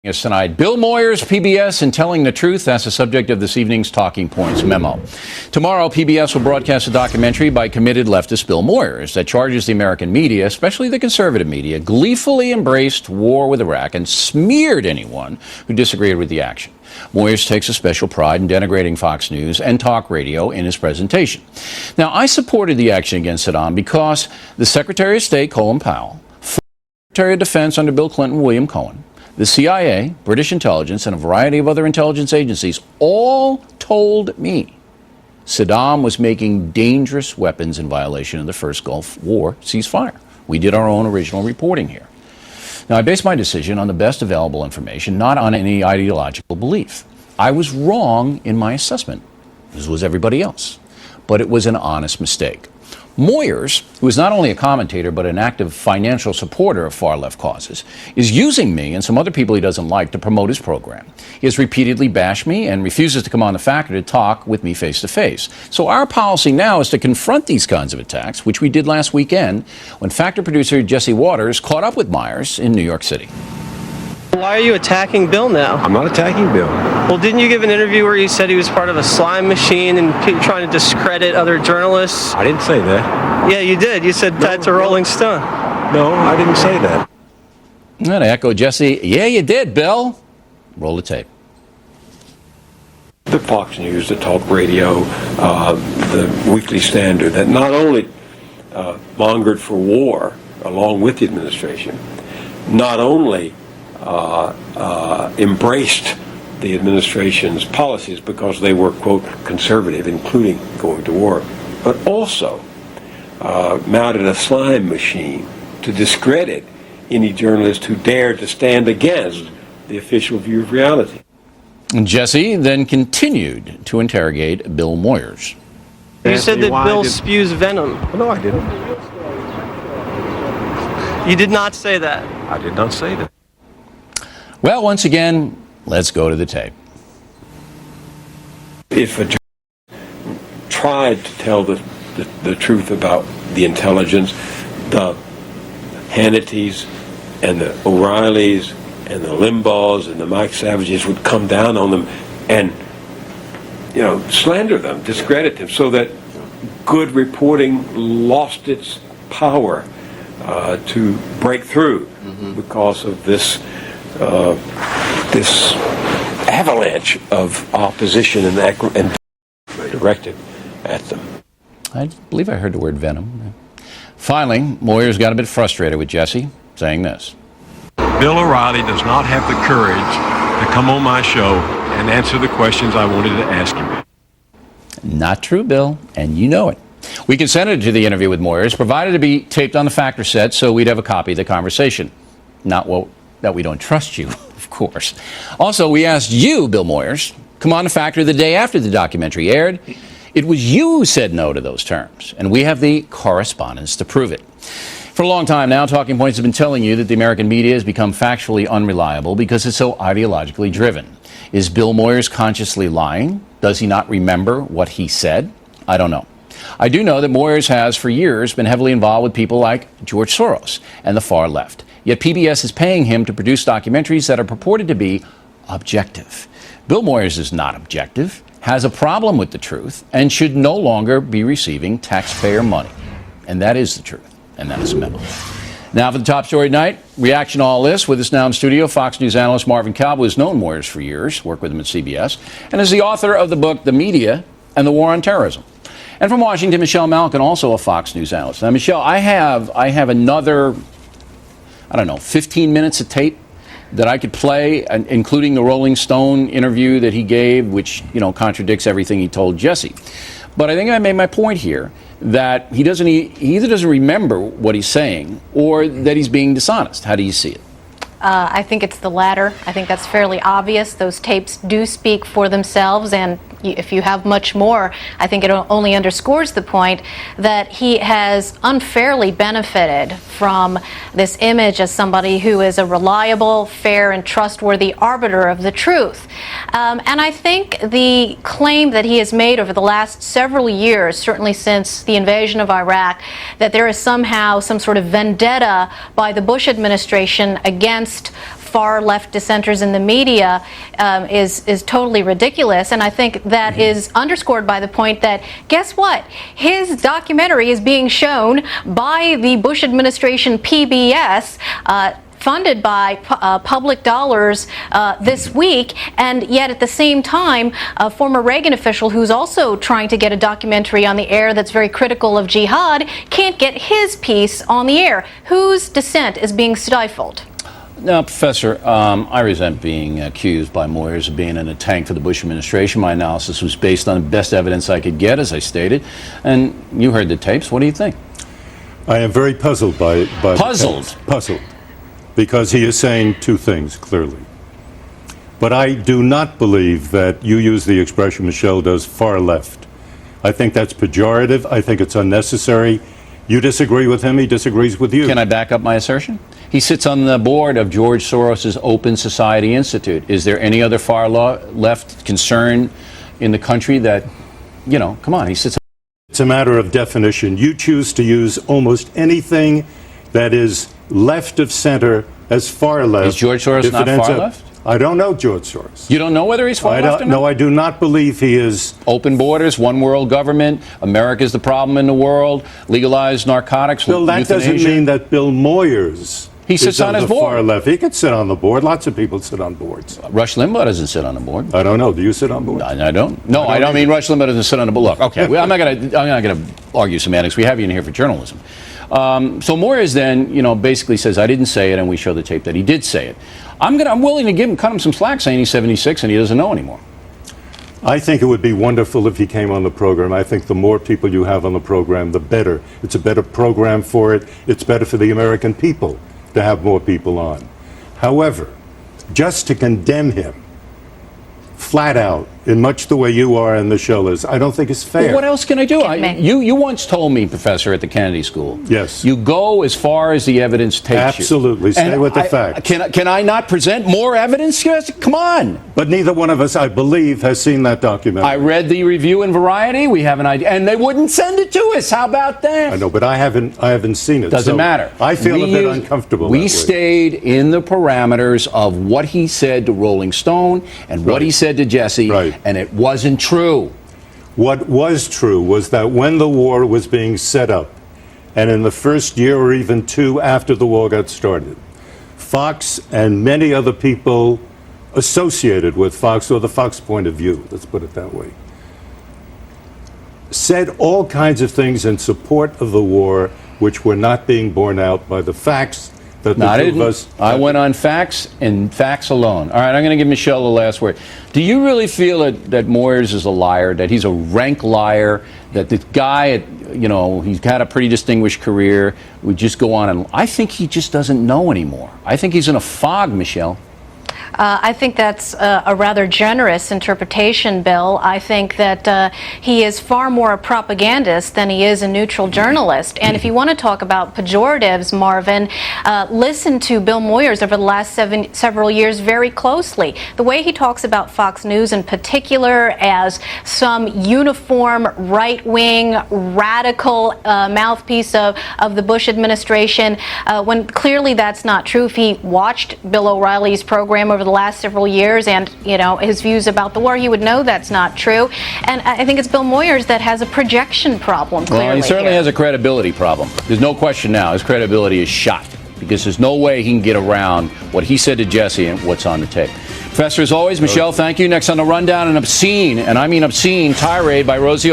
Us tonight, Bill Moyers, PBS, and telling the truth. That's the subject of this evening's Talking Points memo. Tomorrow, PBS will broadcast a documentary by committed leftist Bill Moyers that charges the American media, especially the conservative media, gleefully embraced war with Iraq and smeared anyone who disagreed with the action. Moyers takes a special pride in denigrating Fox News and talk radio in his presentation. Now, I supported the action against Saddam because the Secretary of State, Colin Powell, Secretary of Defense under Bill Clinton, William Cohen, the CIA, British intelligence, and a variety of other intelligence agencies all told me Saddam was making dangerous weapons in violation of the first Gulf War ceasefire. We did our own original reporting here. Now, I based my decision on the best available information, not on any ideological belief. I was wrong in my assessment, as was everybody else, but it was an honest mistake. Moyers, who is not only a commentator but an active financial supporter of far-left causes, is using me and some other people he doesn't like to promote his program. He has repeatedly bashed me and refuses to come on The Factor to talk with me face-to-face. So our policy now is to confront these kinds of attacks, which we did last weekend when Factor producer Jesse Waters caught up with Moyers in New York City. Why are you attacking Bill now? I'm not attacking Bill. Well, didn't you give an interview where you said he was part of a slime machine and trying to discredit other journalists? I didn't say that. Yeah, you did. You said that's a Rolling Stone. No, I didn't say that. I'm going to echo Jesse. Yeah, you did, Bill. Roll the tape. The Fox News, the talk radio, the Weekly Standard, that not only mongered for war along with the administration, not only embraced the administration's policies because they were, quote, conservative, including going to war, but also mounted a slime machine to discredit any journalist who dared to stand against the official view of reality. Jesse then continued to interrogate Bill Moyers. You said that Bill spews venom. No, I didn't. You did not say that. I did not say that. Well, once again, let's go to the tape. If a journalist tried to tell the truth about the intelligence, the Hannitys and the O'Reillys and the Limbaughs and the Mike Savages would come down on them and, slander them, discredit them, so that good reporting lost its power to break through because of this avalanche of opposition and directed at them. I believe I heard the word venom. Finally, Moyers got a bit frustrated with Jesse, saying this. Bill O'Reilly does not have the courage to come on my show and answer the questions I wanted to ask him. Not true, Bill, and you know it. We consented to the interview with Moyers, provided to be taped on the Factor set so we'd have a copy of the conversation. Not that we don't trust you, of course. Also, we asked you, Bill Moyers, come on the Factor the day after the documentary aired. It was you who said no to those terms, and we have the correspondence to prove it. For a long time now, Talking Points have been telling you that the American media has become factually unreliable because it's so ideologically driven. Is Bill Moyers consciously lying? Does he not remember what he said? I don't know. I do know that Moyers has, for years, been heavily involved with people like George Soros and the far left. Yet PBS is paying him to produce documentaries that are purported to be objective. Bill Moyers is not objective, has a problem with the truth, and should no longer be receiving taxpayer money. And that is the truth. And that is a memo. Now for the top story tonight, reaction to all this. With us now in studio, Fox News analyst Marvin Kalb, who has known Moyers for years, worked with him at CBS, and is the author of the book, The Media and the War on Terrorism. And from Washington, Michelle Malkin, also a Fox News analyst. Now, Michelle, I have another, 15 minutes of tape that I could play, including the Rolling Stone interview that he gave, which, contradicts everything he told Jesse. But I think I made my point here that he either doesn't remember what he's saying or that he's being dishonest. How do you see it? I think it's the latter. I think that's fairly obvious. Those tapes do speak for themselves, and if you have much more, I think it only underscores the point that he has unfairly benefited from this image as somebody who is a reliable, fair, and trustworthy arbiter of the truth. And I think the claim that he has made over the last several years, certainly since the invasion of Iraq, that there is somehow some sort of vendetta by the Bush administration against far-left dissenters in the media is totally ridiculous, and I think that is underscored by the point that, guess what? His documentary is being shown by the Bush administration PBS, funded by public dollars this week, and yet at the same time, a former Reagan official who's also trying to get a documentary on the air that's very critical of jihad can't get his piece on the air. Whose dissent is being stifled? Now, Professor, I resent being accused by Moyers of being in a tank for the Bush administration. My analysis was based on the best evidence I could get, as I stated. And you heard the tapes. What do you think? I am very puzzled by Puzzled? The tapes. Puzzled. Because he is saying two things, clearly. But I do not believe that you use the expression Michelle does, far left. I think that's pejorative. I think it's unnecessary. You disagree with him, he disagrees with you. Can I back up my assertion? He sits on the board of George Soros' Open Society Institute. Is there any other far left concern in the country that, you know, come on, he sits. It's a matter of definition. You choose to use almost anything that is left of center as far left. Is George Soros not far left? I don't know George Soros. You don't know whether he's far left or not? No, I do not believe he is. Open borders, one world government, America's the problem in the world, legalized narcotics, Bill, that euthanasia. doesn't mean that Bill Moyers He sits on his the far board. left. He could sit on the board. Lots of people sit on boards. Rush Limbaugh doesn't sit on the board. I don't know. Do you sit on boards? I don't. No, I don't mean Rush Limbaugh doesn't sit on the board. Look, okay, I'm not going to argue semantics. We have you in here for journalism. So Moyers then, you know, basically says I didn't say it, and we show the tape that he did say it. I'm willing to cut him some slack, saying he's 76 and he doesn't know anymore. I think it would be wonderful if he came on the program. I think the more people you have on the program, the better. It's a better program for it. It's better for the American people to have more people on. However, just to condemn him flat out, in much the way you are in the show, Liz, I don't think it's fair. Well, what else can I do? You once told me, Professor, at the Kennedy School. Yes. You go as far as the evidence takes you. Absolutely. Stay with the facts. Can I not present more evidence? Yes, come on. But neither one of us, I believe, has seen that documentary. I read the review in Variety. We have an idea, and they wouldn't send it to us. How about that? I know, but I haven't seen it. Doesn't matter. I feel a bit uncomfortable. We stayed in the parameters of what he said to Rolling Stone and what he said to Jesse, and it wasn't true. What was true was that when the war was being set up, and in the first year or even two after the war got started, Fox and many other people associated with Fox, or the Fox point of view, let's put it that way, said all kinds of things in support of the war which were not being borne out by the facts that the two of us... I went on facts and facts alone. All right, I'm going to give Michelle the last word. Do you really feel that Moyers is a liar, that he's a rank liar, that the guy, you know, he's had a pretty distinguished career, would just go on and... I think he just doesn't know anymore. I think he's in a fog, Michelle. I think that's a rather generous interpretation, Bill. I think that he is far more a propagandist than he is a neutral journalist. And if you want to talk about pejoratives, Marvin, listen to Bill Moyers over the last several years very closely. The way he talks about Fox News in particular as some uniform, right-wing, radical mouthpiece of the Bush administration, when clearly that's not true. If he watched Bill O'Reilly's program over the last several years and, you know, his views about the war, he would know that's not true. And I think it's Bill Moyers that has a projection problem, clearly. Well, he certainly has a credibility problem. There's no question now. His credibility is shot because there's no way he can get around what he said to Jesse and what's on the tape. Professor, as always, Michelle, thank you. Next on the rundown, an obscene, and I mean obscene, tirade by Rosie